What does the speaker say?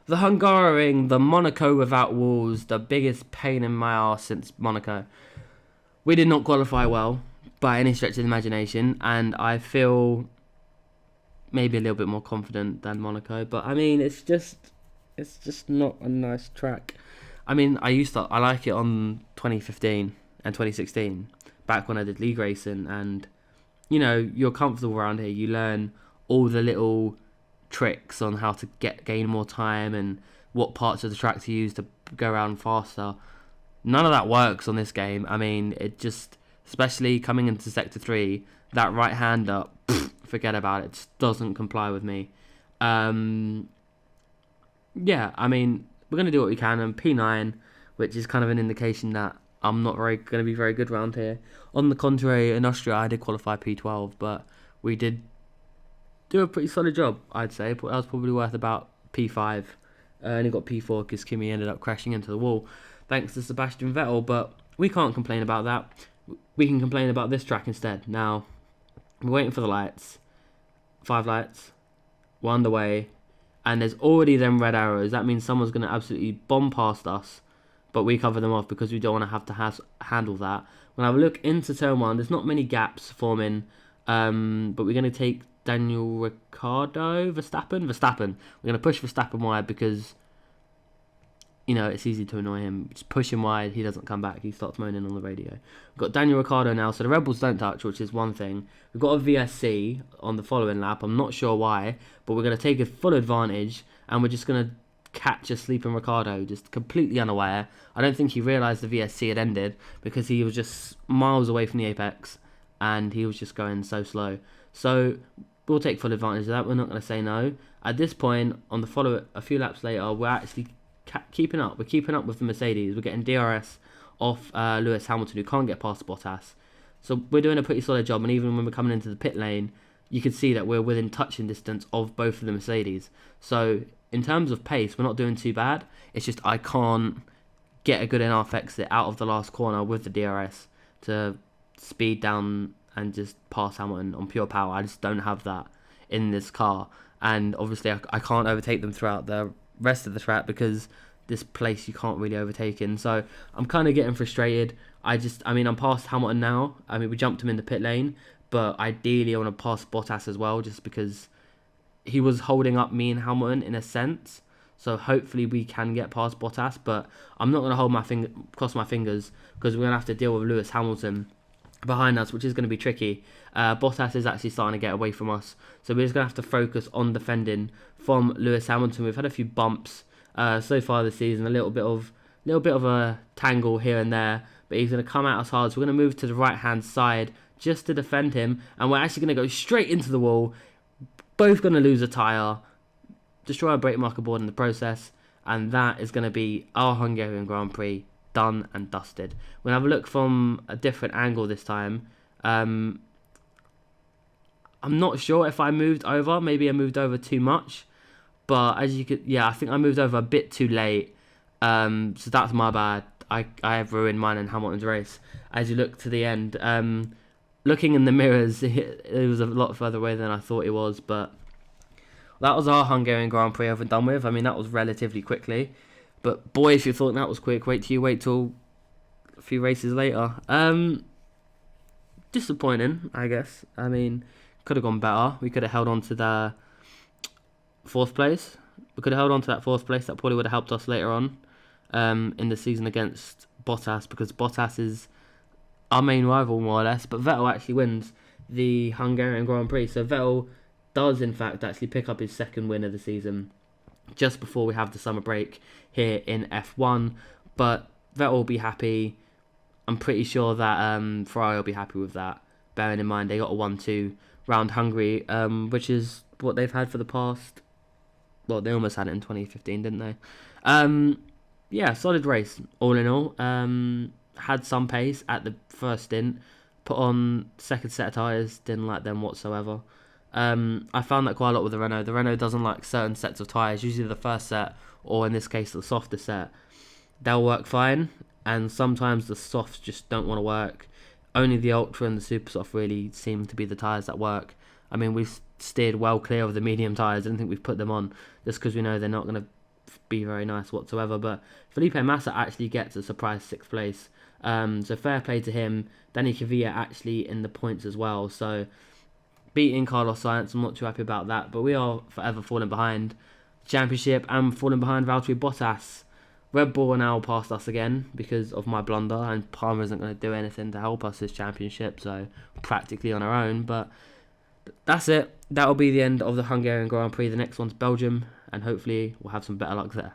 The Hungaroring, the Monaco without walls, the biggest pain in my arse since Monaco. We did not qualify well by any stretch of the imagination, and I feel maybe a little bit more confident than Monaco. But I mean, it's just not a nice track. I mean, I like it on 2015 and 2016, back when I did league racing, and you know, you're comfortable around here. You learn all the little tricks on how to gain more time and what parts of the track to use to go around faster. None of that works on this game. I mean, it just, especially coming into sector 3, that right hand up, forget about it. It just doesn't comply with me. Yeah, I mean, we're going to do what we can. And P9, which is kind of an indication that I'm not going to be very good around here. On the contrary, in Austria, I did qualify P12, but we did do a pretty solid job, I'd say. But I was probably worth about P5. Only got P4 because Kimi ended up crashing into the wall, thanks to Sebastian Vettel. But we can't complain about that. We can complain about this track instead. Now, we're waiting for the lights. 5 lights. We're underway. And there's already them red arrows. That means someone's going to absolutely bomb past us. But we cover them off because we don't want to have to handle that. When I have a look into turn 1, there's not many gaps forming. But we're going to take Daniel Ricciardo, Verstappen. We're going to push Verstappen wide because, you know, it's easy to annoy him. Just push him wide, he doesn't come back. He starts moaning on the radio. We've got Daniel Ricciardo now, so the Red Bulls don't touch, which is one thing. We've got a VSC on the following lap. I'm not sure why, but we're going to take a full advantage, and we're just going to catch a sleeping Ricciardo, just completely unaware. I don't think he realised the VSC had ended because he was just miles away from the apex, and he was just going so slow. So we'll take full advantage of that. We're not going to say no. At this point, on the a few laps later, we're actually keeping up. We're keeping up with the Mercedes. We're getting DRS off Lewis Hamilton, who can't get past Bottas. So we're doing a pretty solid job. And even when we're coming into the pit lane, you can see that we're within touching distance of both of the Mercedes. So in terms of pace, we're not doing too bad. It's just I can't get a good enough exit out of the last corner with the DRS to speed down and just pass Hamilton on pure power. I just don't have that in this car. And obviously I can't overtake them throughout the rest of the track because this place you can't really overtake in. So I'm kind of getting frustrated. I'm past Hamilton now. I mean, we jumped him in the pit lane, but ideally I want to pass Bottas as well, just because he was holding up me and Hamilton in a sense. So hopefully we can get past Bottas, but I'm not going to cross my fingers, because we're going to have to deal with Lewis Hamilton behind us, which is going to be tricky. Bottas is actually starting to get away from us, so we're just going to have to focus on defending from Lewis Hamilton. We've had a few bumps so far this season, a little bit of a tangle here and there, but he's going to come at us hard. So we're going to move to the right hand side just to defend him, and we're actually going to go straight into the wall. Both going to lose a tyre, destroy a brake marker board in the process, and that is going to be our Hungarian Grand Prix done and dusted. We're going to have a look from a different angle this time. I'm not sure if I moved over. Maybe I moved over too much. But as you could, I think I moved over a bit too late. So that's my bad. I have ruined mine and Hamilton's race. As you look to the end, looking in the mirrors, it was a lot further away than I thought it was. But that was our Hungarian Grand Prix over and done with. I mean, that was relatively quickly. But boy, if you thought that was quick, wait till a few races later. Disappointing, I guess. I mean, could have gone better. We could have held on to the 4th place. We could have held on to that 4th place. That probably would have helped us later on in the season against Bottas, because Bottas is our main rival, more or less. But Vettel actually wins the Hungarian Grand Prix. So Vettel does, in fact, actually pick up his 2nd win of the season just before we have the summer break here in F1. But Vettel will be happy. I'm pretty sure that Ferrari will be happy with that, bearing in mind they got a 1-2 round Hungary, which is what they've had for the past... Well, they almost had it in 2015, didn't they? Solid race, all in all. Had some pace at the first stint. Put on 2nd set of tyres, didn't like them whatsoever. I found that quite a lot with the Renault. The Renault doesn't like certain sets of tyres, usually the first set, or in this case the softer set. They'll work fine, and sometimes the softs just don't want to work. Only the Ultra and the Super Soft really seem to be the tyres that work. I mean, we've steered well clear of the medium tyres. I don't think we've put them on just because we know they're not going to be very nice whatsoever. But Felipe Massa actually gets a surprise 6th place. So fair play to him. Danny Kvyat actually in the points as well. So beating Carlos Sainz, I'm not too happy about that. But we are forever falling behind the championship and falling behind Valtteri Bottas. Red Bull are now past us again because of my blunder, and Palmer isn't going to do anything to help us this championship, so practically on our own. But that's it. That'll be the end of the Hungarian Grand Prix. The next one's Belgium, and hopefully we'll have some better luck there.